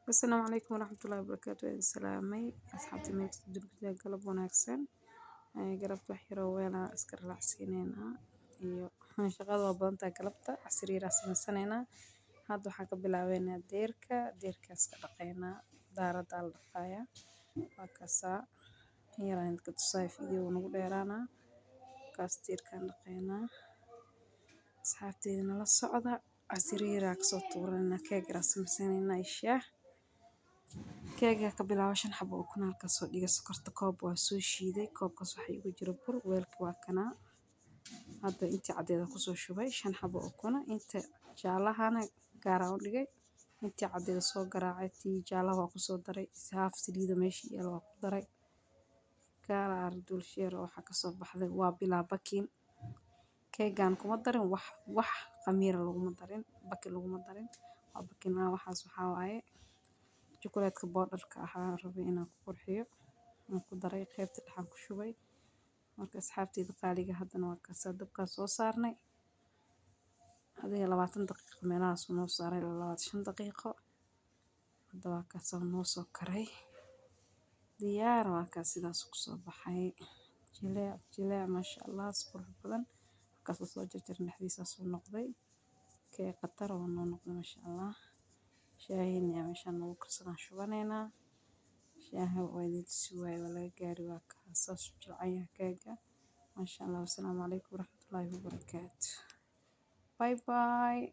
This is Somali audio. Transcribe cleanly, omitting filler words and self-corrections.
السلام عليكم ورحمة الله وبركاته سلامي أصحابتي ميت الدنيا قلب وناكسن قلبت وحيرة وينا أسكر العسينينا iyo shaqada waa badan tahay galabta casir yar samaysanayna hadda waxaan ka bilaabeynaa deerkaas ka dhaqaynaa daarada la dhaqaaya waa kasaa yaraan ka tusay video nagu dheeraana kaas deerkaan dhaqaynaa asxaabteedina la socda casir yar ka soo tuurana keeg yar samaysanayna ishaa keega ka bilaabo 5 xabo oo kuna halka soo dhiga sokorta koob waa soo shiiday koobkaas waxa igu jira bur weelka waa kana hadda intii cadeeda ku soo shubay 5 xabo oo kuna inta jaalahana gaar ah u dhigay intii cadeeda soo garaacay tii jaalaha waa ku soo daray haaf saliida meeshii yar waa ku daray gaar dul sheer waxa ka soo baxday waa bilaa bakin keegan kuma darin wax qamiir lagu darin bakin lagu darin waa bakin waxaas waxa waaye jukuleedka boodarka ahaa rabay inaan ku qurxiyo aan ku daray qaybta dhaxan ku shubay marka asxaabteeda qaaliga haddana waa ka dabka soo saarnay adiga 20 daqiiqo meelahaas noo saaray 25 daqiiqo hadda waa ka soo noo soo karay diyaar waa ka sidaas ku soo baxay jileec masha Allah qurux badan ka soo jarjar dhexdiisa soo noqday kee qatar oo noo noqday masha Allah shaahin ya meeshan ugu karsan shubanayna shaaha oo idin suwaay wala gaari waa ka soo jilcaya keega masha Allah. Assalamu alaykum warahmatullahi wabarakatuh. Bye bye.